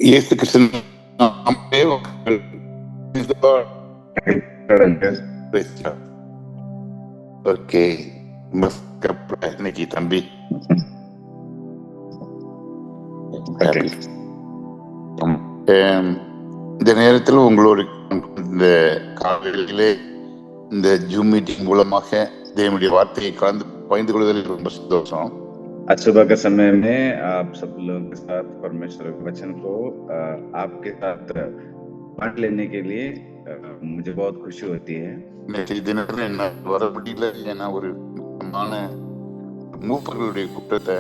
இயேசு கிறிஸ்துவின் நாமத்திலே உங்கள் praise the Lord. Praise God. Okay, இன்னைக்கு தம்பி happy. இந்த நேரத்தில் உங்களோட இந்த காலையிலே இந்த ஜூம் மீட்டிங் மூலமாக தேவனுடைய வார்த்தையை கலந்து பகிர்ந்து கொள்வதில் ரொம்ப சந்தோஷம். आज सुबह के समय में आप सब लोगों के साथ परमेश्वर के वचन को आपके साथ बांट लेने के लिए मुझे बहुत खुशी होती है. நேற்றைய தினத்தில் என்ன வர முடியல, ஏன்னா ஒரு முக்கியமான மூப்பர்களுடைய கூட்டத்தை,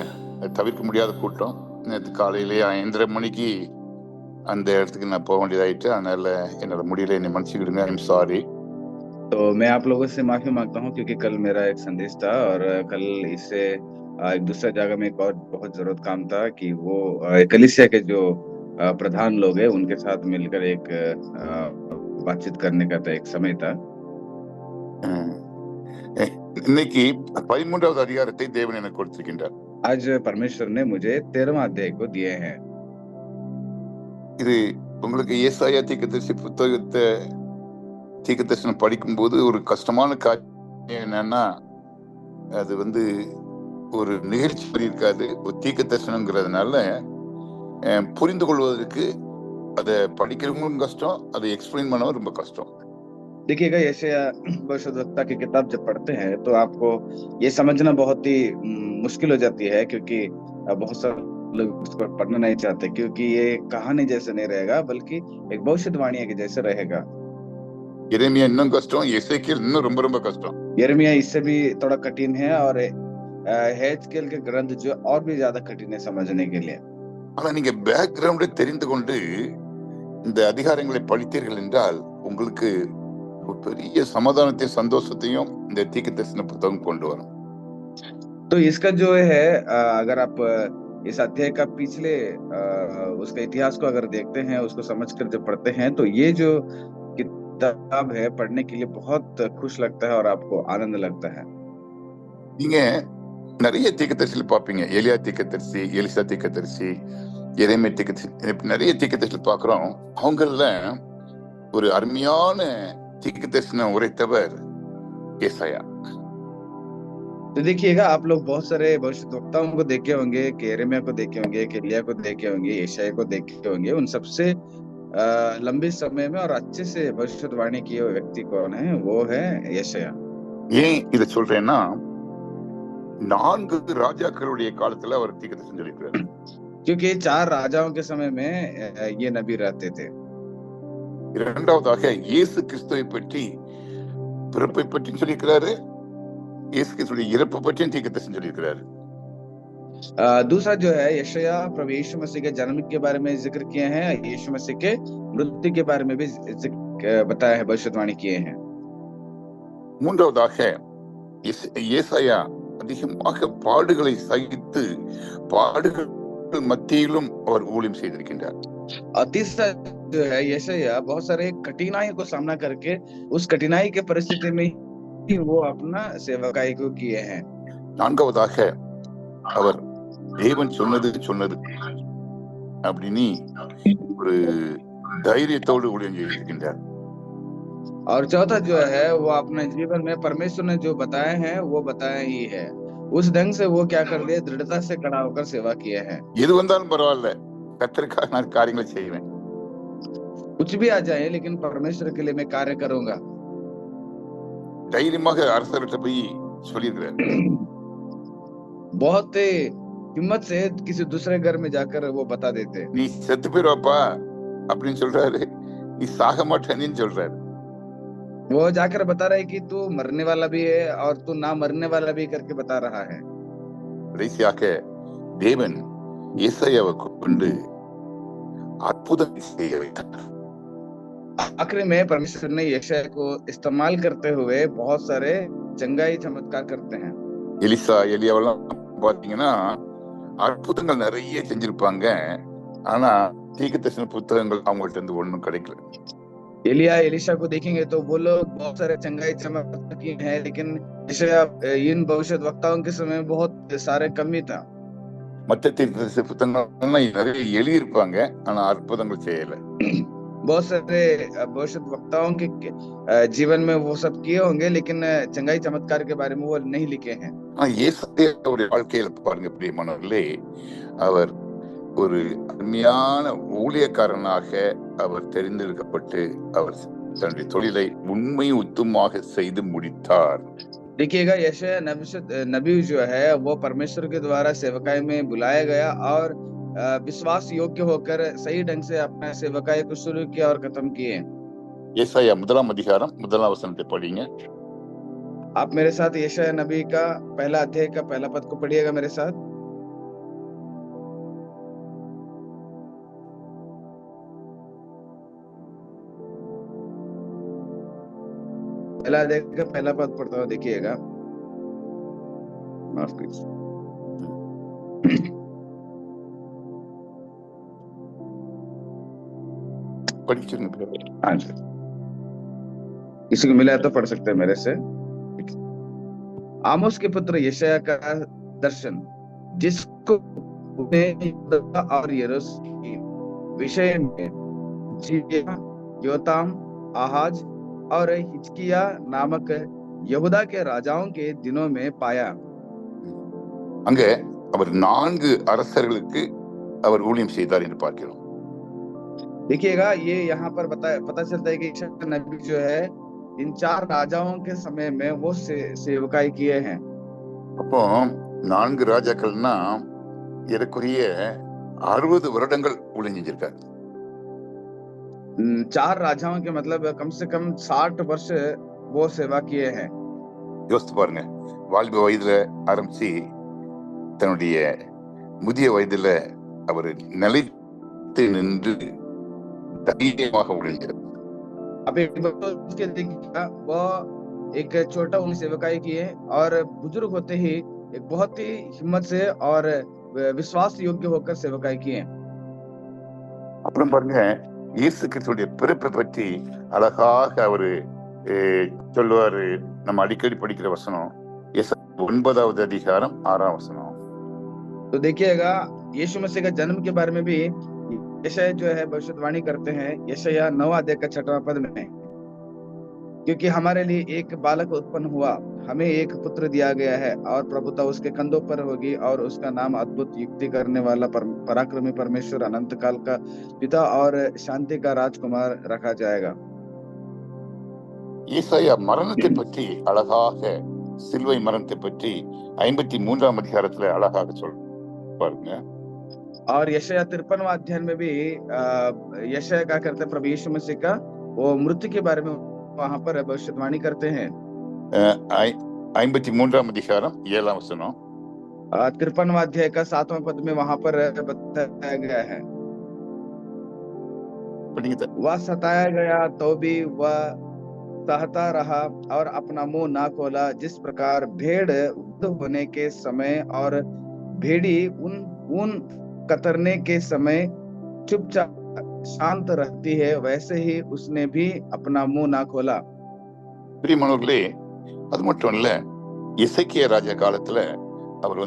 தவிர்க்க முடியாத கூட்டம். நேற்று காலையிலே 5:30 மணிக்கு அந்த இடத்துக்கு நான் போக வேண்டியதாயிட்டு, அதனால என்னால முடியல, என்னை மன்னிச்சுக்கிடுங்க. I am sorry. तो मैं आप लोगों से माफी मांगता हूँ क्योंकि कल मेरा एक संदेश था और कल इससे एक दूसरा जगह में एक और बहुत जरूरत काम था कि वो कलीसिया के जो प्रधान लोग हैं उनके साथ मिलकर एक बातचीत करने का था, एक समय था. இன்னைக்கு 13வது அதிகாரத்தை தேவன் எனக்கு கொடுத்திருக்கின்றார். आज परमेश्वर ने मुझे 13वां अध्याय को दिए हैं. இது உங்களுக்கு ஏசாயா தீர்க்கதரிசி புத்தகத்தை தீர்க்கதரிசனம் படிக்கும்போது ஒரு கஷ்டமான காரியம் என்னன்னா, அது ஒரு நிகழ்ச்சி இருக்காது. ஒரு தீர்க்கதரிசனம்ங்கிறதுனால புரிந்து கொள்வதற்கு அதை படிக்கிறவங்களும் கஷ்டம், அதை எக்ஸ்பிளைன் பண்ணவும் ரொம்ப கஷ்டம். देखिएगा, यशायाह भविष्यद्वक्ता की किताब जब पढ़ते हैं तो आपको ये समझना बहुत ही मुश्किल हो जाती है, क्योंकि बहुत सारे लोग उसको पढ़ना नहीं चाहते, क्योंकि ये कहानी जैसे नहीं रहेगा बल्कि एक भविष्यवाणी के जैसे रहेगा. यिर्मयाह இன்னும் கஷ்டம், எசேக்கியேல் இன்னும் ரொம்ப ரொம்ப கஷ்டம். यिर्मयाह इससे भी थोड़ा कठिन है और हेजकेल के ग्रंथ जो और भी ज्यादा कठिन है समझने के लिए. ஆனா நீங்க பேக்ரவுண்டை தெரிந்து கொண்டு இந்த அதிகாரங்களை படித்தீர்கள் என்றால் உங்களுக்கு ஒரு பெரிய சமாதானத்தையும் சந்தோஷத்தையும் இந்த தீர்க்கதரிசன புத்தகம் கொண்டு வரும். तो इसका जो है, अगर आप इस अध्याय का पिछले उसका इतिहास को अगर देखते हैं, उसको समझकर जब पढ़ते हैं, तो ये जो किताब है पढ़ने के लिए बहुत खुश लगता है और आपको आनंद लगता है. நீங்க நிறைய தீர்க்கதரிசிகள் பார்ப்பீங்க. எலியா தீர்க்கதரிசி, எலிசா தீர்க்கதரிசி, எரேமியா தீர்க்கதரிசி, நிறைய தீர்க்கதரிசிகள் பார்க்கிறோம். அவங்கள ஒரு அருமையான தீர்க்கதரிசனம் उரைத்தவர் ஏசாயா. तो देखिएगा, आप लोग बहुत सारे भविष्यद्वक्ताओं को देखे होंगे, कि यिर्मयाह को देखे होंगे, कि एलिय्याह को देखे होंगे, यशायाह को देखे होंगे. उन सबसे लंबे समय में और अच्छे से भविष्यवाणी किए हुए व्यक्ति कौन है? वो है यशायाह. ஏன் இதை சொல்றேன்னா, 4 ராஜாக்களுடைய காலத்துல அவர் தீர்க்கதரிசனம் சொல்லியிருக்கிறார். क्योंकि 4 राजाओं के समय में ये नबी रहते थे. இரண்டாவதாக இயேசு கிறிஸ்துவை பற்றி, பிறப்பை பற்றி சொல்லியிருக்கிறாரு. இயேசு கிறிஸ்துடைய இறப்பை பற்றியும் தீர்க்கதரிசனம் சொல்லியிருக்கிறாரு. दूसरा जो है, यशायाह प्रभु यीशु मसीह के जन्म के बारे में जिक्र किए हैं, यीशु मसीह के मृत्यु के बारे में भी बताया है, भविष्यवाणी किए हैं. மூன்றாவதாக ஏசாயா அதிகமாக பாடுகளை சகித்து, பாடுகள் மத்தியிலும் அவர் ஊழியம் செய்திருக்கின்றார். और तीसरा जो है, यशायाह बहुत सारे कठिनाइयों को सामना करके उस कठिनाई के परिस्थिति में ही वो अपना सेवकाई को किए हैं. நான்காவதாக அவர் தேவன் சொன்னது அப்படின்னு ஒரு தைரியத்தோடு ஊழியம் செய்திருக்கின்றார். और चौथा जो है, वो अपने जीवन में परमेश्वर ने जो बताए हैं वो बताया ही है. उस ढंग से वो क्या कर दिए, दृढ़ता से खड़ा होकर सेवा किए हैं. எது வந்தாலும் பரவாயில்ல, கர்த்தருக்காக நான் காரியங்களை செய்வேன். कुछ भी आ जाए, लेकिन परमेश्वर के लिए मैं कार्य करूंगा. தைரியமாக அரசர்கிட்ட போய் சொல்லியிருக்கிறார். बहुत हिम्मत से किसी दूसरे घर में जाकर वो बता देते, நீ செத்து போயிருவாப்பா அப்படின்னு சொல்றாரு. நீ சாக மாட்டேன்னு சொல்றாரு. वो जाकर बता रहा है कि तू मरने वाला भी है और तू ना मरने वाला भी करके बता रहा है. கடைசியாக தேவன் ஏசாயாவை கொண்டு அற்புதம் செய்ய வைத்தார். आखिरी में परमेश्वर ने यशायाह को इस्तेमाल करते हुए बहुत सारे चंगाई चमत्कार करते हैं. எலிசா, எலியாவெல்லாம் பாத்தீங்கன்னா அற்புதங்கள் நிறைய செஞ்சிருப்பாங்க. ஆனா தீர்க்கதரிசன புத்தகங்கள் அவங்கள்ட்ட இருந்து ஒண்ணும் கிடைக்கல. एलिया, एलिशा को देखेंगे तो वो लोग बहुत सारे चंगाई चमत्कार किए हैं, लेकिन यशायाह इन भविष्यद्वक्ताओं के समय बहुत सारे कमी था. மற்ற தீர்க்கதரிசி புத்தகங்கள்லாம் நிறைய எழுதியிருப்பாங்க, ஆனா அற்புதங்கள் செய்யல. बहुत सारे भविष्य वक्ताओं के जीवन में वो सब किए होंगे, लेकिन चंगाई चमत्कार के बारे में वो नहीं लिखे हैं। ஆனா இயேசுடைய வாழ்க்கையில பாருங்க பிரியமானவர்களே, அவர் ஒரு அருமையான ஊழியக்காரனாக அவர் தெரிந்தெடுக்கப்பட்டு அவர் தன்னுடைய தொழிலை உண்மை உத்தமாக செய்து முடித்தார். देखिएगा यशायाह नबी जो है वो परमेश्वर के द्वारा सेवकाई में बुलाया गया और विश्वास योग्य होकर सही ढंग से अपना सेवकाई को शुरू किया और खत्म किए। ஏசாயா 1 அதிகாரம் 1 வசனத்தை படிங்க. आप मेरे साथ यशायाह नबी का पहला अध्याय का पहला पद को पढ़िएगा मेरे साथ। पहला अध्याय का पहला पद पढ़ता हूँ, देखिएगा। माफ कीजिए। हाँ जी, किसी को मिला है तो पढ़ सकते हैं मेरे से। आमोस के पुत्र यशायाह का दर्शन, जिसको और यरूशलेम के विषय में जिया, योताम, आहाज और हिजकिया नामक यहूदा के राजाओं के दिनों में पाया। அங்க அவர் 4 அரசர்களுக்கு அவர் ஊழியம் செய்தார் என்று பார்க்கிறோம். देखिएगा ये यहाँ पर पता चलता है कि यशायाह नबी जो है इन 4 राजाओं के समय में वो सेवकाई किए हैं। அப்போ 4 ராஜாக்கள்னா ஏறக்குறைய 60 வருடங்கள் ஊழியம் செஞ்சிருக்காரு. 4 राजाओं के मतलब कम से कम 60 वर्ष वो सेवा किए हैं। யோசித்து பாருங்க, வாலிப வயதுல ஆரம்பிச்சு தன்னுடைய முதிய வயதுல அவர் நிலைத்து நின்று தைரியமாக ஊழியம். अभी देखिएगा वो एक छोटा उम्र सेवकाई किए और बुजुर्ग होते ही एक बहुत ही हिम्मत से और विश्वास योग्य होकर सेवकाई किए। அப்புறம் பாருங்க, இயேசு கிறிஸ்துடைய பிறப்பை பற்றி அழகாக அவரு சொல்லுவாரு. நம்ம அடிக்கடி படிக்கிற வசனம் 9 அதிகாரம் 6 वचन। तो देखिएगा यीशु मसीह का जन्म के बारे में भी यशायाह जो है भविष्यवाणी करते हैं, यशायाह 9 अध्याय का 6वां पद में, क्योंकि हमारे लिए एक बालक उत्पन्न हुआ, हमें एक पुत्र दिया गया है और प्रभुता उसके कंधों पर होगी और उसका नाम अद्भुत, युक्ति करने वाला, पराक्रमी परमेश्वर, अनंत काल का पिता और शांति का राजकुमार रखा जाएगा। ஏசாயா மரணத்தை பற்றி அழகாக, சிலுவை மரணத்தை பற்றி 53 அதிகாரத்துல அழகாக சொல்றாருங்க। और यशायाह 53वां अध्याय में भी यशायाह क्या करते हैं, प्रभु यीशु मसीह का वो मृत्यु के बारे में वहां पर भविष्यवाणी करते हैं। 53 அதிகாரம் 7 वचन। 53वां अध्याय का 7वां पद में वहां पर बताया गया है, वह सताया गया तो भी वह सहता रहा और अपना मुंह ना खोला, जिस प्रकार भेड़ होने के समय और भेड़ी ऊन कतरने के समय चुपचाप शांत रहती है, वैसे ही उसने भी अपना मुंह ना खोला। பிரியமானவர்களே, அது மட்டும் இல்ல, எசேக்கியா ராஜா காலத்துல அவர்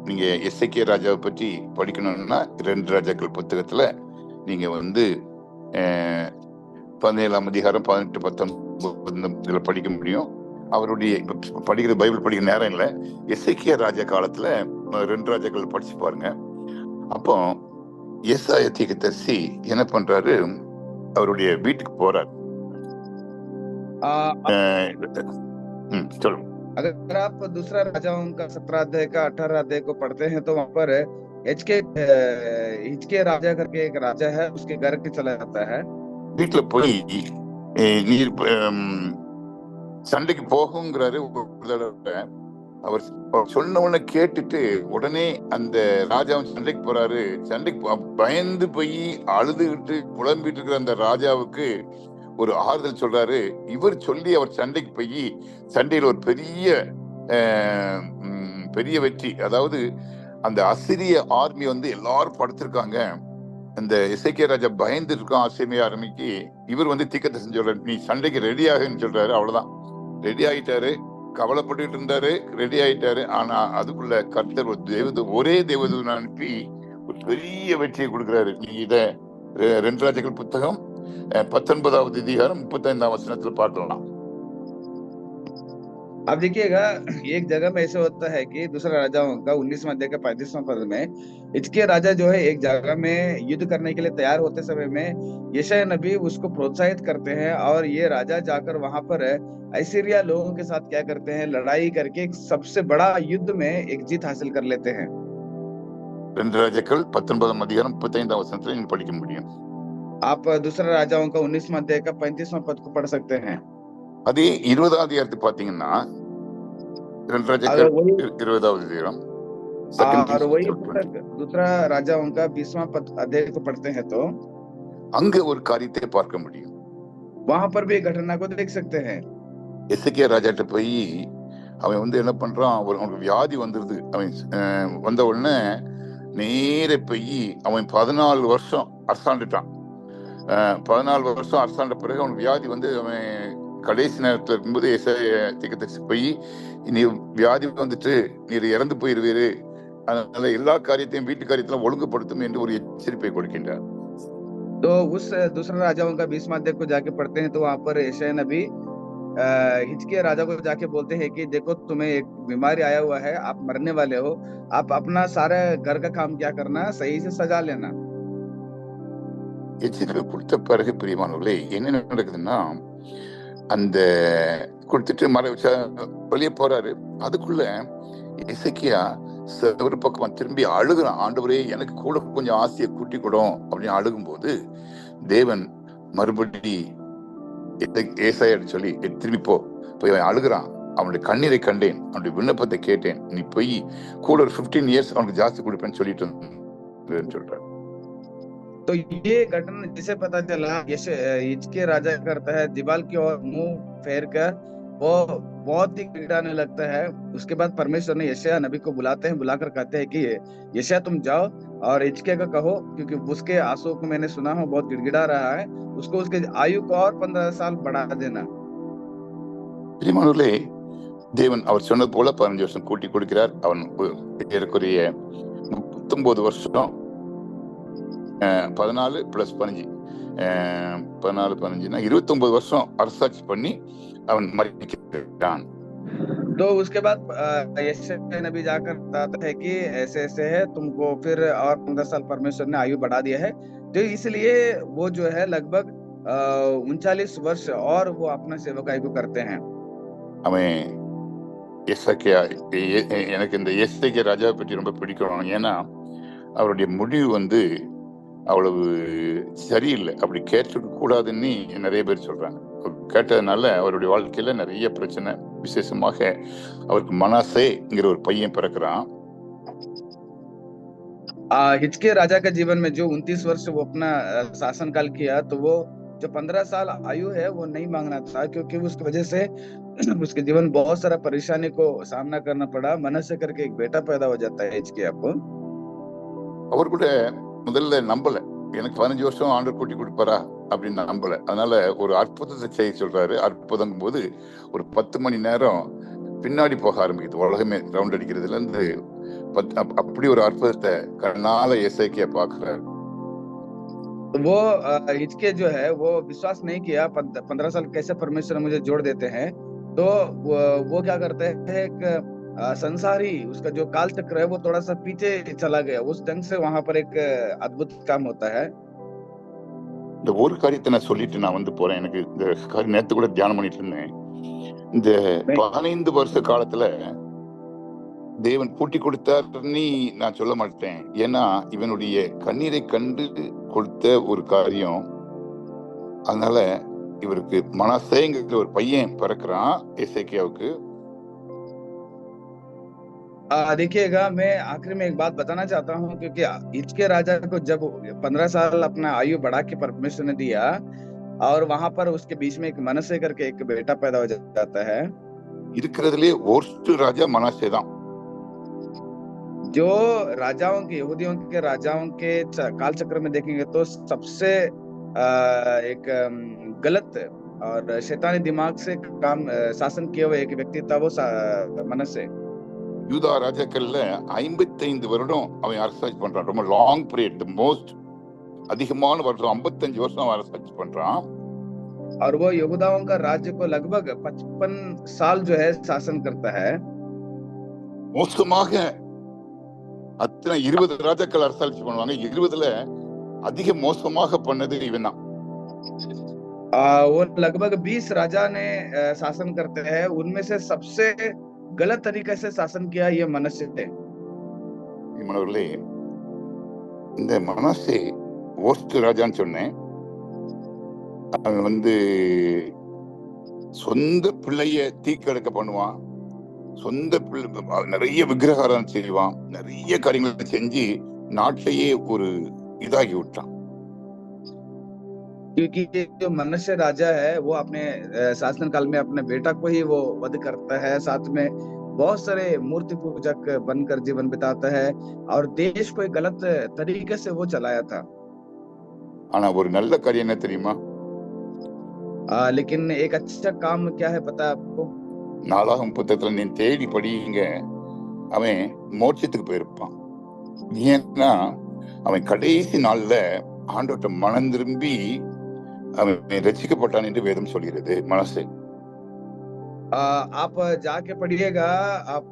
நீங்க எசேக்கியா ராஜாவை பற்றி படிக்கணும்னா 2 ராஜாக்கள் புத்தகத்துல நீங்க 17 அதிகாரம் 18, 19 இதுல படிக்க முடியும். அவருடைய படிக்கிற பைபிள் படிக்கிற நேரம் இல்ல, எசேக்கியா ராஜா காலத்துல 2 ராஜாக்கள் படிச்சு பாருங்க. அப்போ ஏசாயா தீர்க்கதரிசி என்ன பண்றாரு, அவருடைய வீட்டுக்கு போறாரு. चलो अगर आप दूसरा राजाओं का 17 अध्याय का 18 अध्याय को पढ़ते हैं तो वहां पर हिजके राजा करके एक राजा है, उसके घर के चला जाता है। வீட்டுல போய் நீர் சண்டைக்கு போகுங்கிறாரு ஒரு தடவை. அவர் சொன்ன உடனே கேட்டுட்டு உடனே அந்த ராஜாவும் சண்டைக்கு போறாரு. சண்டைக்கு பயந்து போய் அழுதுகிட்டு புலம்பிட்டு இருக்கிற அந்த ராஜாவுக்கு ஒரு ஆறுதல் சொல்றாரு. இவர் சொல்லி அவர் சண்டைக்கு போய் சண்டையில் ஒரு பெரிய வெற்றி, அதாவது அந்த அசிரிய ஆர்மி எல்லாரும் படுத்திருக்காங்க. அந்த எசேக்கியா ராஜா பயந்து இருக்கான் அசிரிய ஆர்மிக்கு. இவர் தீர்க்கதரிசி சொல்றாரு, நீ சண்டைக்கு ரெடி ஆகுன்னு சொல்றாரு. அவ்வளவுதான், ரெடி ஆகிட்டாரு. கவலைப்பட்டுட்டு இருந்தாரு, ரெடி ஆயிட்டாரு. ஆனா அதுக்குள்ள கர்த்தர் ஒரே தேவதூதனை அனுப்பி ஒரு பெரிய வெற்றியை கொடுக்கிறாரு. நீங்க இத 2 ராஜாக்கள் புத்தகம் 19வது அதிகாரம் 35ஆம் வசனத்துல பார்க்கலாம். अब देखिएगा, एक जगह में ऐसा होता है कि दूसरा राजाओं का 19वां अध्याय का 35वां पद में हिजकिय्याह राजा जो है एक जगह में युद्ध करने के लिए तैयार होते समय में यशायाह नबी उसको प्रोत्साहित करते हैं, और ये राजा जाकर वहां पर असीरिया लोगों के साथ क्या करते हैं, लड़ाई करके एक सबसे बड़ा युद्ध में एक जीत हासिल कर लेते हैं। 2 ராஜாக்கள் 19ஆம் அதிகாரம் 35ஆம் வசனத்துல நீங்க படிக்க முடியும். आप दूसरा राजाओं का 19वां अध्याय का 35वां पद को पढ़ सकते हैं। அதே 20ஆம் அதிகாரத்தை பாத்தீங்கன்னா 2 ராஜாக்கள் अगर वही 20வது அதிகாரம் और वही 2 पुस्तक दूसरा राजाओं का 20वां पद अध्याय को पढ़ते हैं तो அங்க ஒரு காரியத்தை பார்க்க முடியும். वहां पर भी एक घटना को देख सकते हैं। எசேக்கியா ராஜாட்ட போய் அவன் என்ன பண்றான், அவனுக்கு வியாதி வந்துருது. அவன் வந்த உடனே நேர போய் அவன் 14 வருஷம் அரசாண்டுட்டான். 14 வருஷம் அரசாண்ட பிறகு அவனுக்கு வியாதி வந்து அவன் கடைசி நேரத்துல இருக்கும்போது தீர்க்கதரிசி போய், நீ வியாதி வந்துட்டு நீர் இறந்து போயிருவீரு, அதனால எல்லா காரியத்தையும் வீட்டு காரியத்திலும் ஒழுங்குபடுத்தும் என்று ஒரு எச்சரிப்பை கொடுக்கின்றார். तो उस दूसरा राजाओं का 20वां अध्याय को जाके पढ़ते हैं तो वहां पर यशायाह नबी हिजकिय्याह राजा को जाके बोलते हैं कि देखो तुम्हें एक बीमारी आया हुआ है, आप मरने वाले हो, आप अपना सारा घर का काम क्या करना, सही से सजा लेना। எச்சரிக்கை கொடுத்த பிறகு பிரியமானவர்களே என்ன நடக்குதுன்னா, அந்த கொடுத்துட்டு வெளியே போறாரு. அதுக்குள்ள எசேக்கியா ஒரு பக்கம் திரும்பி அழுகுறான், ஆண்டவரே எனக்கு கூட கொஞ்சம் ஆசையை கூட்டி கொடும் அப்படின்னு அழுகும்போது தேவன் மறுபடி ஏசாயா சொல்லி திரும்பி போய் அவன் அழுகுறான். அவனுடைய கண்ணீரை கண்டேன், அவனுடைய விண்ணப்பத்தை கேட்டேன், நீ போய் கூட ஒரு 15 இயர்ஸ் அவனுக்கு ஜாஸ்தி கொடுப்பேன்னு சொல்லிட்டு சொல்றாரு. तो ये घटना जिसे पता चला, हिजकिय्याह राजा करता है दीवार की ओर मुंह फेर कर वो बहुत ही गिड़ाने लगता है। उसके बाद परमेश्वर ने यशायाह नबी को बुलाते हैं, बुलाकर कहते हैं कि यशायाह तुम जाओ और हिजकिय्याह को कहो, क्योंकि उसके आंसुओं को मैंने सुना हूँ बहुत गिड़गिड़ा रहा है, उसको उसके आयु को और 15 साल बढ़ा देना। பிரியமானவர்களே, தேவன் அவர் சொன்னது போல 15 வருஷம் கூட்டி கொடுக்கிறார். அவன் ஏறக்குறைய 39 வருஷம் 14 + 15 14 15 29 வருஷம் அரசாட்சி பண்ணி அவன் மரிக்கிறான். तो उसके बाद यशायाह नबी जाकर बताता है कि ऐसे ऐसे है, तुमको फिर और 15 साल परमेश्वर ने आयु बढ़ा दिया है। तो इसलिए वो जो है लगभग 39 वर्ष और वो अपना सेवकाई को करते हैं। அவன் எனக்கு இந்த எசேக்கியா ராஜாவை பற்றி ரொம்ப பிடிக்கும். ஏன்னா அவருடைய முடிவு அவ்வளவு சரியில்லை. அப்படி கேட்க கூடாதுன்னு நிறைய பேர் சொல்றாங்க. கேட்டதுனால அவருடைய வாழ்க்கையில நிறைய பிரச்சனை. விசேஷமாக அவருக்கு மனாசேங்கிற ஒரு பையன் பிறக்கிறான். हिजकिय्याह राजा का जीवन में जो 29 वर्ष वो अपना शासन काल किया, तो वो जो 15 साल आयु है वो नहीं मांगना था, क्योंकि उसकी वजह से उसके जीवन बहुत सारा परेशानी को सामना करना पड़ा। मनसे करके एक बेटा पैदा हो जाता है हिजकिय्याह को। அவர் கூட முதல்ல நம்பல, எனக்கு 15 வருஷம் ஆண்டவர் கூட்டி கொடுப்பாரா அப்படின்னு நம்பல. அதனால ஒரு அற்புதத்தை செய்ய சொல்றாரு. அற்புதங்கும் போது ஒரு 10 மணி நேரம் பின்னாடி போக ஆரம்பிக்குது, உலகமே ரவுண்ட் அடிக்கிறதுல இருந்து. அப்படி ஒரு அற்புதத்தை கண்ணால எசேக்கியா பாக்குறாரு. वो हिजकिय्याह जो है वो विश्वास नहीं किया, 15 साल कैसे परमेश्वर मुझे जोड़ देते हैं। तो वो क्या करते हैं, एक संसारी उसका जो काल चक्र है वो थोड़ा सा पीछे चला गया। उस ढंग से वहां पर एक अद्भुत काम होता है। இந்த ஒரு காரியத்தை நான் சொல்லிட்டு நான் போறேன். எனக்கு இந்த நேத்து கூட தியானம் பண்ணிட்டு இருந்தேன். இந்த 15 வருஷ காலத்துல தேவன் கூட்டி கொடுத்தாருன்னு நான் சொல்ல மாட்டேன். ஏன்னா இவனுடைய கண்ணீரை கண்டு கொடுத்த ஒரு காரியம். அதனால இவருக்கு மனாசேங்கிற ஒரு பையன் பிறக்கிறான் எசேக்கியாவுக்கு. देखिएगा, मैं आखिर में एक बात बताना चाहता हूँ, क्योंकि हिजकिय्याह राजा को जब 15 साल अपना आयु बढ़ा के परमेश्वर ने दिया, और वहां पर उसके बीच में एक मनसे करके एक बेटा पैदा हो जाता है। இருக்கிறதுலே worst ராஜா மனாசே தான். जो राजाओं के यहूदियों के राजाओं के काल चक्र में देखेंगे तो सबसे एक गलत और शैतानी दिमाग से काम शासन किए हुए एक व्यक्ति था वो मनश्शे। யூதா ராஜாக்கள்ல 55 வருடம் அவன் அரசாட்சி பண்றான். ரொம்ப லாங் பீரியட், மோஸ்ட் அதிகமான வருஷம், 55 வருஷம் அவன் அரசாட்சி பண்றான். और वो यहूदाओं का राज्य को लगभग 55 साल जो है शासन करता है। மோசமாக அத்தனை 20 ராஜாக்கள் அரசாட்சி பண்ணுவாங்க. 20ல அதிக மோசமாக பண்ணது இவன் தான். वो लगभग 20 राजा ने शासन करते हैं, उनमें से सबसे गलत तरीके से शासन किया ये मनश्शे थे। மாணவர்களே, இந்த மனாசே ஓஸ்ட் ராஜான்னு சொன்னேன். அவன் வந்து சொந்த பிள்ளைய தீக்கடக்க பண்ணுவான், சொந்த பிள்ளை நிறைய விக்கிரகாரம் செய்வான், நிறைய காரியங்களை செஞ்சு நாட்டையே ஒரு இதாகி விட்டான். क्योंकि जो मनश्शे राजा है वो अपने शासन काल में अपने बेटा को ही वो वध करता है, साथ में बहुत सारे मूर्ति पूजक बनकर जीवन बिताता है और देश को एक गलत तरीके से वो चलाया था। ஆனா ஒரு நல்ல காரியம் என்ன தெரியுமா? लेकिन एक अच्छा काम क्या है पता है आपको? நாளாகம் புத்தகத்துல நீ தேடி படிங்க, அவன் மோட்சத்துக்கு போயிருப்பான். ஏன்னா அவன் கடைசி நாள்ல ஆண்டவர்ட்ட மனம் திரும்பி அவன் ரட்சிக்கப்பட்டான் என்று வேதம் சொல்கிறது. மனசே आप जाके पढ़िएगा, आप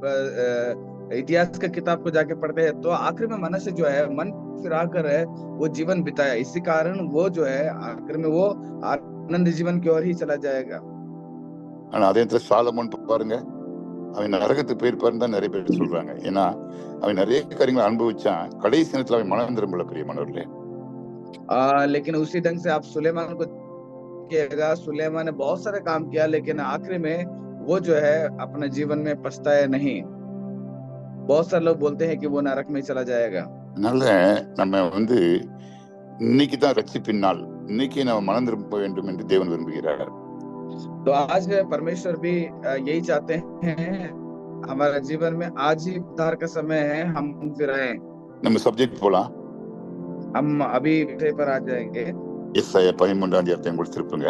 इतिहास का किताब को जाके पढ़ते हैं तो आखिर में मनश्शे जो है मन फिरा कर है वो जीवन बिताया, इसी कारण वो जो है आखिर में वो आनंद जीवन की ओर ही चला जाएगा। ஆனா அதே நேரத்துல சாலமோன் பாருங்க, அவன் நரகத்துக்கு போயிருப்பாருன்னு தான் நிறைய பேர் சொல்றாங்க. ஏன்னா அவன் நிறைய காரியங்களை அனுபவிச்சான், கடைசி நேரத்துல அவன் மனம் திரும்பல. பிரியமானவர்களே, लेकिन उसी ढंग से आप सुलेमान को देखिएगा, सुलेमान ने बहुत सारे काम किया लेकिन आखिर में वो जो है अपने जीवन में पछताया नहीं। बहुत सारे लोग बोलते हैं कि वो नरक में चला जाएगा। அதனால நம்ம வந்து இன்னைக்கு தான் ரட்சிப்பின் நாள், இன்னைக்கு நம்ம மனம் திரும்ப வேண்டும் என்று தேவன் விரும்புகிறார். तो आज परमेश्वर भी यही चाहते हैं, हमारे जीवन में आज ही उद्धार का समय है, हम फिर आए। நம்ம சப்ஜெக்ட் போலாம். हम अभी विषय पर आ जाएंगे। எஸ்ஐயா 13ஆம் அதிகாரத்தை உங்களுக்கு திருப்புங்க.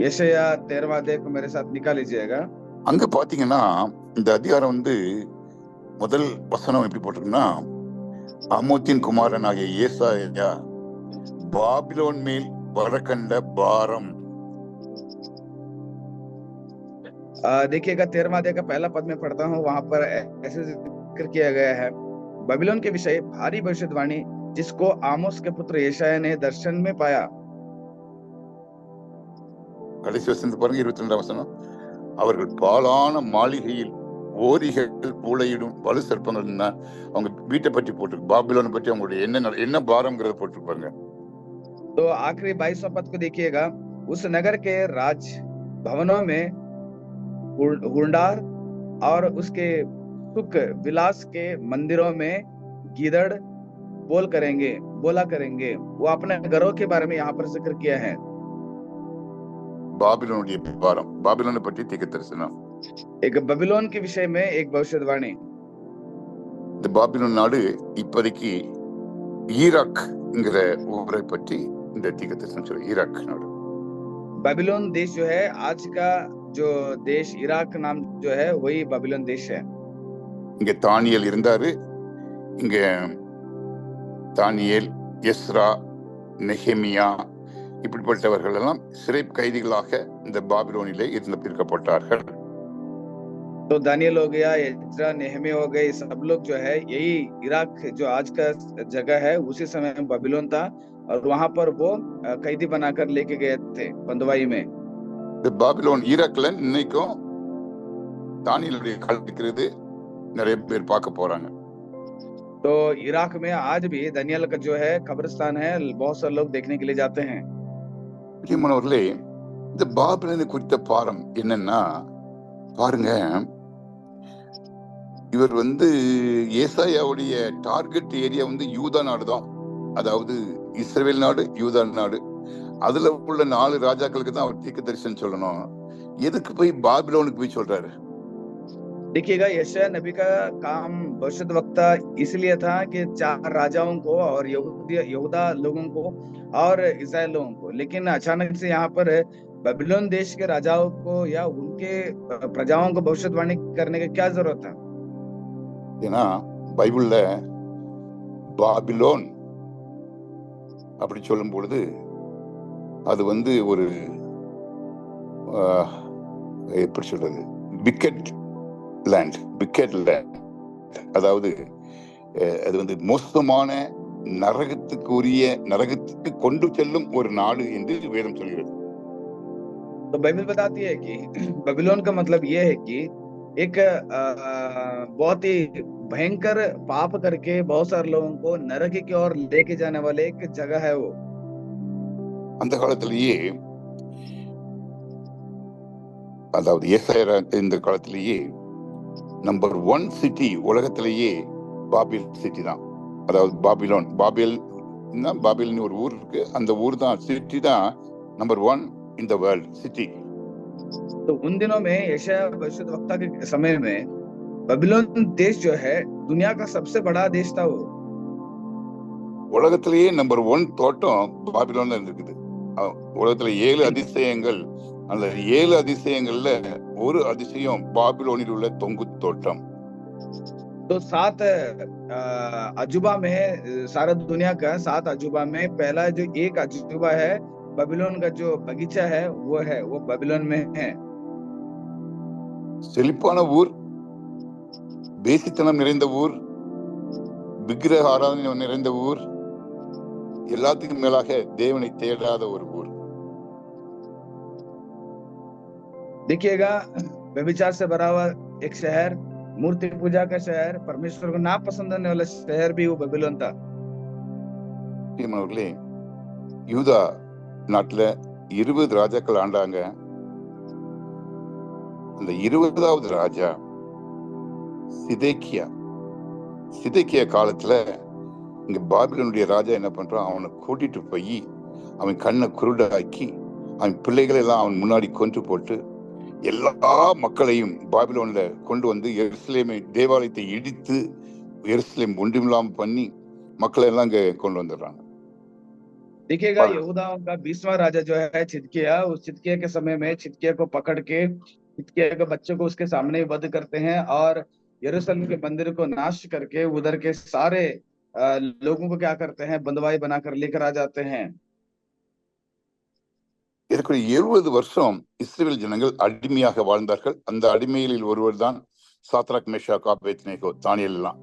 यशायाह 13वां अध्याय को मेरे साथ निकाल लीजिएगा। அங்க பாத்தீங்கன்னா இந்த அதிகாரம் வந்து முதல் வசனம் எப்படி போட்டிருக்குன்னா, ஆமோத்தின் குமாரனாகிய ஏசாயா பாபிலோன் மேல் வரக்கண்ட பாரம். देखिएगा 13वां अध्याय का पहला पद में पढ़ता हूँ, वहां पर ऐसे जिक्र किया गया है, बाबिलोन के विषय भारी भविष्यवाणी जिसको आमोस के पुत्र यशायाह ने दर्शन में पाया। கடைசி வசனத்தை பாருங்க, 22ஆம் வசனம். அவர்கள் பாழான மாளிகையில் ஓரிகள் பூளையிடும் வலு சர்ப்பங்கள். அவங்க வீட்டை பற்றி போட்டிருக்கு, பாபிலோனை பற்றி அவங்களுடைய என்ன பாரம்ங்கிறத போட்டிருப்பாங்க. तो आखिरी 22वां पद को देखिएगा, उस नगर के राज भवनों में हुंडार और उसके सुख विलास के मंदिरों में गीदड़ बोला करेंगे। वो अपने घरों के बारे में यहाँ पर जिक्र किया है। பாபிலோனுடைய பாரம், பாபிலோனை பற்றி தீர்க்க தரிசனம். एक बबिलोन के विषय में एक भविष्यवाणी। இந்த பாபிலோன் நாடு இப்போதைக்கு ஈராக்ங்கிற ஊரை பற்றி இந்த தீர்க்க தரிசனம் சொல்லு. ஈராக் நாடு, बाबिलोन देश जो है, आज का जो देश इराक नाम जो है वही बाबिलोन देश है। இங்க தானியேல் இருந்தாரு. இங்க தானியேல், எஸ்ரா, நெஹெமியா இப்படிப்பட்டவர்கள் எல்லாம் சிறை கைதிகளாக இந்த பாபிலோனிலே இருக்கப்பட்டார்கள். तो दानियल हो गया, एज्रा, नेहमी हो गए, सब लोग जो है यही इराक जो आज का जगह है उसी समय में बाबिलोन था और वहां पर वो कैदी बनाकर लेके गए थे बंदवाई में। இந்த பாபிலோன் ஈராக்ல இன்னைக்கும் தானியேலுடைய கால் இருக்கிறது, நிறைய பேர் பார்க்க போறாங்க. तो इराक में आज भी दानियल का जो है कब्रिस्तान है, बहुत सारे लोग देखने के लिए जाते हैं। முக்கியமானவர்களே, இந்த பாபிலோனை குறித்த பாரம் என்னன்னா பாருங்க, இவர் வந்து ஏசாயாவுடைய டார்கெட் ஏரியா வந்து யூதா நாடு தான், அதாவது இஸ்ரவேல் நாடு, யூதா நாடு. அதுல உள்ள 4 ராஜாக்களுக்கு தான் அவர் தீர்க்க தரிசனம் சொல்லணும். எதுக்கு போய் பாபிலோனுக்கு போய் சொல்றாரு? देखिएगा, यशायाह नबी का काम भविष्यद्वक्ता इसलिए था कि 4 राजाओं को और यहूदा लोगों को और इस्राएल लोगों को, लेकिन अचानक से यहाँ पर बेबीलोन देश के राजाओं को या उनके प्रजाओं को भविष्यवाणी करने की क्या जरूरत है? ஏன்னா பைபிள்ல பாபிலோன் அப்படி சொல்லும் பொழுது அது வந்து ஒரு ஆஹ், எப்படி சொல்றது, பிக்கெட் லேண்ட், அதாவது அது வந்து மோசமான நரகத்துக்கு கொண்டு செல்லும் ஒரு நாடு என்று வேதம் சொல்கிறது. तो बाइबल बताती है कि बेबीलोन का मतलब ये है कि एक बहुत ही भयंकर पाप करके बहुत सारे लोगों को नरक की ओर लेके जाने वाले एक जगह है वो. அந்த காலத்திலேயே, அதாவது ஏசாயா இந்த காலத்திலேயே நம்பர் 1 சிட்டி உலகத்திலேயே பாபில் சிட்டி தான். அதாவது பாபில்னு ஒரு ஊர் இருக்கு, அந்த ஊர் தான், சிட்டி தான் number 1 in the world city. तो उन दिनों में यशायाह भविष्यद्वक्ता के समय में बेबीलोन देश जो है दुनिया का सबसे बड़ा देश था वो. உலகத்திலேயே நம்பர் 1 தோட்டம் பாபிலோன்ல இருக்குது. உலகத்துல 7 அதிசயங்கள், அந்த 7 அதிசயங்கள்ல ஒரு அதிசயம் பாபிலோனில் உள்ள தொங்கு தோட்டம். तो 7 अजूबा में, सारा दुनिया का 7 अजूबा में पहला जो एक अजूबा है बेबीलोन का जो बगीचा है वो बेबीलोन में है. செழிப்பான ஊர், பேசித்தனம் நிறைந்த ஊர், விக்கிரக ஆராதனை நிறைந்த ஊர், எல்லாத்துக்கும் மேலாக தேவனை தேடாத ஒரு ஊர். देखिएगा, व्यभिचार से भरा हुआ एक शहर, मूर्ति पूजा का शहर, परमेश्वर को ना पसंद आने वाला शहर भी वो बेबीलोन था. பிரியமானவர்களே, யூதா நாட்டுல 20 ராஜாக்கள் ஆண்டாங்க. அந்த 20வது ராஜா சிதேக்கியா காலத்துல இங்க பாபிலோனுடைய ராஜா என்ன பண்றான், அவனை கூட்டிட்டு போய் அவன் கண்ணை குருடாக்கி அவன் பிள்ளைகளை எல்லாம் அவன் முன்னாடி கொன்று போட்டு எல்லா மக்களையும் பாபிலோன்ல கொண்டு வந்து எருசலேமை தேவாலயத்தை இடித்து எருசலேம் ஒன்றுமில்லாம பண்ணி மக்களை எல்லாம் இங்க கொண்டு வந்துடுறாங்க. देखिएगा, यहूदाओं का 20वां राजा जो है छिदकिया, उस छिदकिया के समय में छिदकिया को पकड़ के छिदकिया के बच्चों को उसके सामने वध करते हैं और यरूशलेम के मंदिर को नाश करके उधर के सारे लोगों को क्या करते हैं, बंदवाई बनाकर लेकर आ जाते हैं. இதற்கு 70 வருஷம் இஸ்ரேல் ஜனங்கள் அடிமையாக வாழ்ந்தார்கள். அந்த அடிமைகளில் ஒருவர் தான் சாத்ராக், மேஷாக், ஆபேத்நேகோ, தானியேல் எல்லாம்.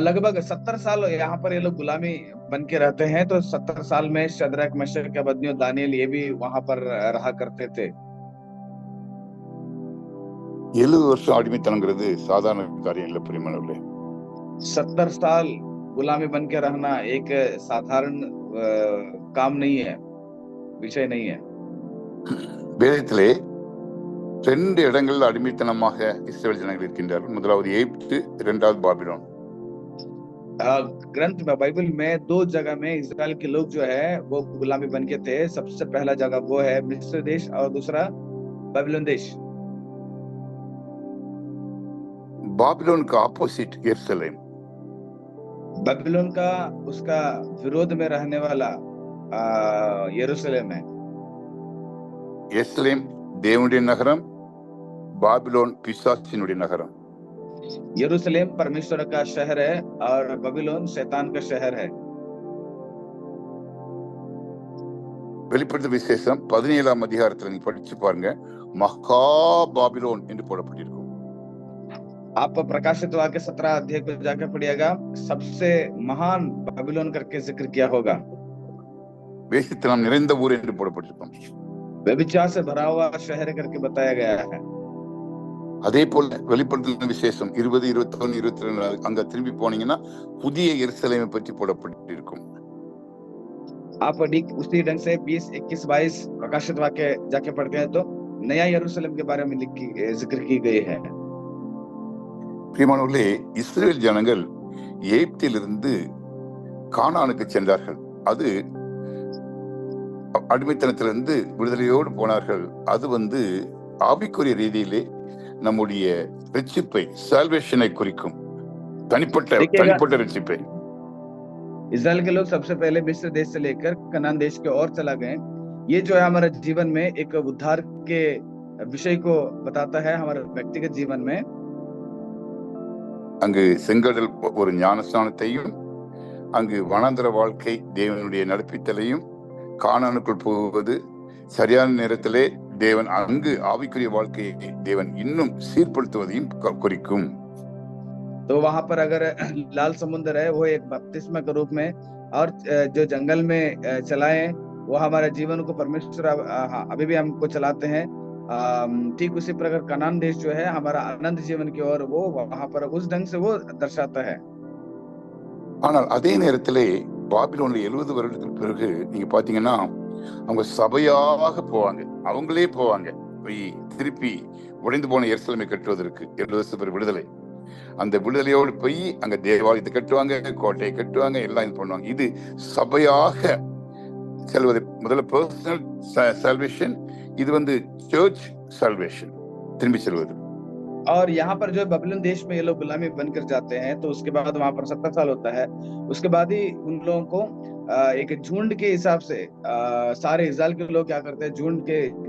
लगभग 70 साल यहाँ पर ये लोग गुलामी बन के रहते हैं. तो 70 साल में शद्रक, मेशक, अबेदनिगो, दानियेल ये भी वहां पर रहा करते थे. 70 வருஷம் அடிமைத்தனங்கிறது சாதாரண காரியம் இல்லை பிரியமானவர்களே. 70 साल गुलामी बन के रहना एक साधारण काम नहीं है, विषय नहीं है. வேதத்திலே 2 இடங்களில் அடிமைத்தனமாக இஸ்ரேல் ஜனங்கள் இருக்கின்றார்கள். முதலாவது எகிப்து, இரண்டாவது பாபிலோன். ग्रंथ में, बाइबल में 2 जगह में इजराइल के लोग जो है वो गुलामी बन के थे. सबसे पहला जगह वो है मिस्र देश और दूसरा बेबीलोन देश. बाबिलोन का ऑपोजिट यरूशलेम. बेबीलोन का उसका विरोध में रहने वाला यरूशलेम है. எருசலேம் தேவனுடைய நகரம், பாபிலோன் பிசாசினுடைய நகரம். यरूशलेम परमेश्वर का शहर है और बेबीलोन शैतान का शहर है. வெளிப்படுத்தல் விசேஷம் 17ஆம் அதிகாரத்துல நீங்க படிச்சு பாருங்க, மகா பாபிலோன் என்று போடப்பட்டிருக்கும். आप प्रकाशित वाक्य 17 अध्याय को जाकर पढ़िएगा, सबसे महान बेबीलोन करके जिक्र किया होगा. வேசித்தனம் நிறைந்த ஊர் என்று போடப்பட்டிருக்கும். व्यभिचार से भरा हुआ शहर करके बताया गया है. அதே போல வெளிப்படுத்தல் விசேஷம் 20, 21, 22 அங்க திரும்பி போனீங்கன்னா புதிய எருசலேமை பற்றி போடப்பட்டிருக்கும். आप उसी ढंग से 20, 21, 22 प्रकाशित वाक्य जाके पढ़ते हैं तो नया यरूशलेम के बारे में जिक्र की गई है. பிரியமானவர்களே, இஸ்ரேல் ஜனங்கள் எகிப்திலிருந்து கானானுக்கு சென்றார்கள். அது அடிமைத்தனத்திலிருந்து விடுதலையோடு போனார்கள். அது வந்து ஆவிக்குரிய ரீதியிலே நம்முடைய ரட்சிப்பை, சால்வேஷனை குறிக்கும், தனிப்பட்ட ரட்சிப்பை. इस्राएल के लोग सबसे पहले मिस्र देश से लेकर कनान देश के ओर चला गए. ये जो है हमारे जीवन में एक उद्धार के विषय को बताता है हमारे व्यक्तिगत जीवन में। அங்கு செங்கடல் ஒரு ஞானஸ்நானத்தையும் அங்கு வனாந்தர வாழ்க்கை தேவனுடைய நடப்பித்தலையும் கானானுக்குள் போவது சரியான நேரத்திலே தேவன் அங்கு ஆவிக்குரிய வாழ்க்கையை தேவன் இன்னும் சீர்படுத்துவதையும் குறிக்கும். तो वहां पर अगर लाल समुद्र है वो एक बपतिस्मा के रूप में, और जो जंगल में चलाए वो हमारे जीवन को परमेश्वर अभी भी हमको चलाते हैं। ठीक उसी प्रकार कनान देश जो है हमारा आनंद जीवन की ओर वो वहां पर उस ढंग से वो दर्शाता है। ஆனால் அதே நேரத்திலே பாபிலோன்ல 70 வருடத்துக்கு பிறகு நீங்க பாத்தீங்கன்னா அவங்க சபையாக போவாங்க, அவங்களே போவாங்க போய் திருப்பி உடைந்து போன எருசலேமை கட்டுவதற்கு 70 வருஷம் பிறகு விடுதலை. அந்த விடுதலையோடு போய் அங்க தேவாலயத்தை கட்டுவாங்க, கோட்டையை கட்டுவாங்க, எல்லாம் இது பண்ணுவாங்க. இது சபையாக செல்வது முதல்ல பர்சனல் சால்வேஷன், இது வந்து சர்ச் சால்வேஷன், திரும்பி செல்வது। और यहाँ पर जो बबलिन देश में ये लोग गुलामी बनकर जाते हैं तो उसके बाद वहां पर 70 साल होता है। उसके बाद ही उन लोगों को एक झुंड के हिसाब से सारे इज़राइल के लोग क्या करते हैं,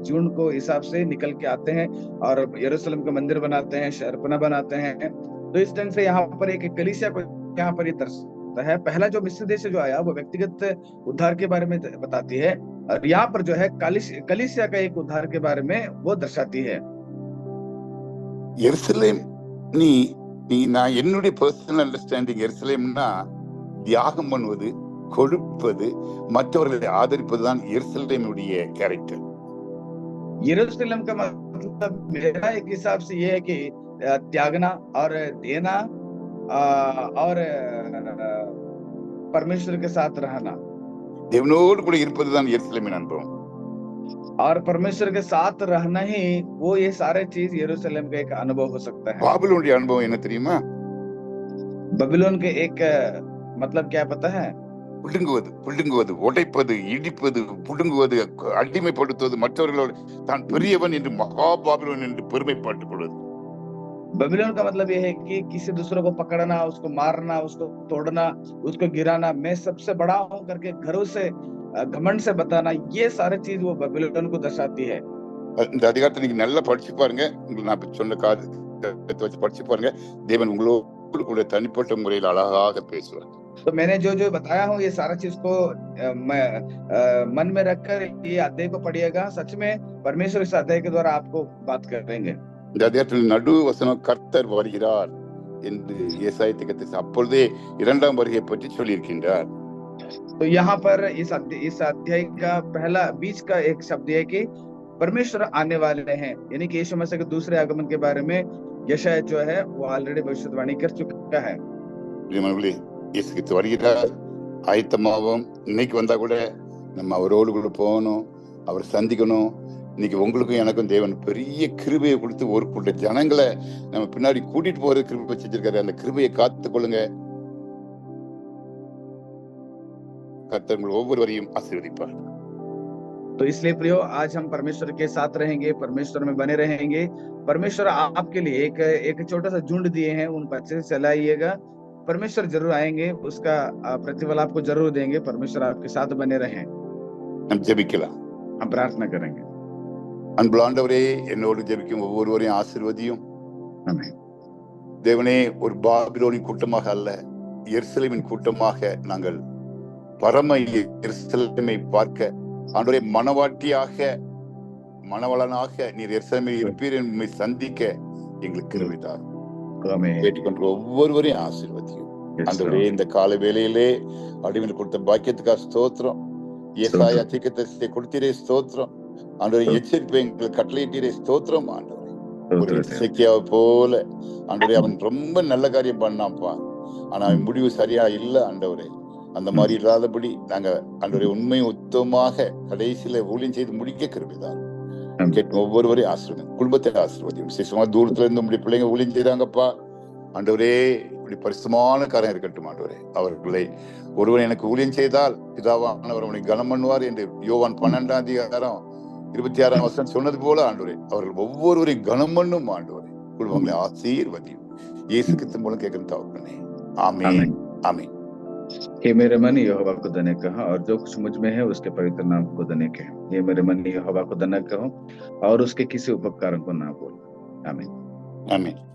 झुंड को हिसाब से निकल के आते हैं और यरूशलेम का मंदिर बनाते हैं, शहरपना बनाते हैं। तो इस ढंग से यहाँ पर एक कलीसिया को यहाँ पर ये दर्शाता है। पहला जो मिस्र देश से जो आया वो व्यक्तिगत उद्धार के बारे में बताती है, और यहाँ पर जो है कलीसिया का एक उद्धार के बारे में वो दर्शाती है। எருசலேம் நீ நான் என்னுடைய பர்சனல் அண்டர்ஸ்டாண்டிங், எருசலேம்னா தியாகம் பண்ணுவது, கொடுப்பது, மற்றவர்களை ஆதரிப்பது தான் எருசலேமுடைய கேரக்டர்। यरूशलेम का मतलब मेरा एक हिसाब से ये है कि त्यागना और देना और परमेश्वर के साथ रहना, தேவனோடு கூட இருப்பதுதான் எருசலேமின் அனுபவம்। और परमेश्वर के साथ रहना ही वो ये सारे चीज यरूशलेम का एक अनुभव हो सकता है। பாபிலோனுடைய அனுபவம் என்ன தெரியுமா? बबीलोन के एक मतलब क्या पता है? புடுங்குவது, உடைப்பது, இடிப்பது, புடுங்குவது, அடிமைப்படுத்துவது, மற்றவர்களோடு தான் பெரியவன் என்று மகா பாபிலோன் என்று பெருமை பாட்டுக் கொள்வது। बबीलोन का मतलब ये है कि किसी दूसरे को पकड़ना, उसको मारना, उसको तोड़ना, उसको गिराना, मैं सबसे बड़ा हूं करके घरों से घमंड से बताना, ये सारे चीज वो बबीलोन को दर्शाती है। இந்த அதிகாரத்தை நீங்க நல்லா படிச்சு பாருங்க, உங்களுக்கு நான் சொன்ன காரியத்தை வச்சு படிச்சு பாருங்க, தேவன் உங்களோடு கூட தனிப்பட்ட முறையில் அழகாக பேசுவார்। तो मैंने जो जो बताया हूँ ये सारा चीज को मन में रखकर ये अध्याय को पढ़िएगा, सच में परमेश्वर इस अध्याय के द्वारा आपको बात करेंगे। இந்த அதிகாரத்தில் நடு வசனம் கர்த்தர் வருகிறார் என்று ஏசாயா தீர்க்கதரிசி அப்பொழுதே இரண்டாம் வருகையை பற்றி சொல்லியிருக்கின்றார்। तो यहाँ पर इस अध्याय का पहला बीच का एक शब्द है कि परमेश्वर आने वाले हैं, यानी कि यीशु मसीह के दूसरे आगमन के बारे में यशायाह जो है वो ऑलरेडी भविष्यवाणी कर चुका है। இயேசு கிறிஸ்து வருகிறார், ஆயத்தமாவோம்। இன்னைக்கு வந்தா கூட நம்ம அவரோடு கூட போகணும், அவர் சந்திக்கணும்। இன்னைக்கு உங்களுக்கும் எனக்கும் தேவன் பெரிய கிருபையை கொடுத்து ஒரு கூட்ட ஜனங்களை நம்ம பின்னாடி கூட்டிட்டு போற கிருபை செஞ்சிருக்காரு। அந்த கிருபையை காத்துக் கொள்ளுங்க। கர்த்தர் ஒவ்வொருவரையும் ஆசீர்வதிப்பார்। तो इसलिए प्रियो आज हम परमेश्वर के साथ रहेंगे, परमेश्वर में बने रहेंगे। परमेश्वर आपके लिए एक छोटा सा झुंड दिए हैं, उन बच्चे से चलाइएगा। परमेश्वर जरूर आएंगे, उसका प्रतिफल आपको जरूर देंगे। परमेश्वर आपके साथ बने रहें। हम ஜெபிக்கலாம், हम प्रार्थना करेंगे। அன்புள்ள ஆண்டவரே, என்னோடு ஜெபிக்கும் ஒவ்வொருவரையும் ஆசீர்வதியும்। ஆமென்। தேவனே, ஒரு பாபிலோனின் கூட்டமாக அல்ல, எருசலேமின் கூட்டமாக நாங்கள் பரம எருசலேமை பார்க்க, ஆண்டவரே, மணவாட்டியாக மணவளனாக நீர் எருசலேமில் இருப்பீர் என்பதை சந்திக்க எங்களுக்கு கிருபை தாரும்। கேட்டுக்கொண்டு ஒவ்வொருவரையும் ஆசீர்வதியும் ஆண்டவரே। இந்த கால வேளையிலே அடிமையில் கொடுத்த பாக்கியத்துக்காக ஸ்தோத்திரம்। ஏசாயா தீர்க்கதரிசியை கொடுத்தீரே ஸ்தோத்திரம் ஆண்டவரே। எச்சரிப்பை எங்களுக்கு கட்டளையிட்டீரே ஸ்தோத்திரம் ஆண்டவரே। ஒரு எசேக்கியாவை போல ஆண்டவரே, அவன் ரொம்ப நல்ல காரியம் பண்ணான்ப்பா, ஆனா அவன் முடிவு சரியா இல்ல ஆண்டவரே। அந்த மாதிரி இல்லாதபடி நாங்க ஆண்டவரே உண்மையும் உத்தமமாக கடைசியில ஊழியம் செய்து முடிக்க கிருபைதான்। கேட்கும் ஒவ்வொருவரையும் ஆசீர்வதி, குடும்பத்தை ஆசீர்வதி। விசேஷமா தூரத்துல இருந்து உங்களுடைய பிள்ளைங்க ஊழியம் செய்றாங்கப்பா ஆண்டவரே, இப்படி பரிசுத்தமான காரியம் இருக்கட்டும் ஆண்டவரே। அவர்களை ஒருவன் எனக்கு ஊழியம் செய்தால் பிதாவானவர் அவனை கனம் பண்ணுவார் என்று யோவான் 12:26 சொன்னது போல ஆண்டவரே, அவர்கள் ஒவ்வொருவரையும் கனம் பண்ணும் ஆண்டவரே। குடும்பங்களை ஆசீர்வதியும் இயேசு கிறிஸ்து மூலம் கேட்கிற தகப்பனே, ஆமென், ஆமென்। हे मेरे मन यहोवा को धन्य कहो और जो कुछ मुझ में है उसके पवित्र नाम को धन्य कहो। हे मेरे मन यहोवा को धन्य कहो और उसके किसी उपकारों को ना भूलो। आमीन। आमीन।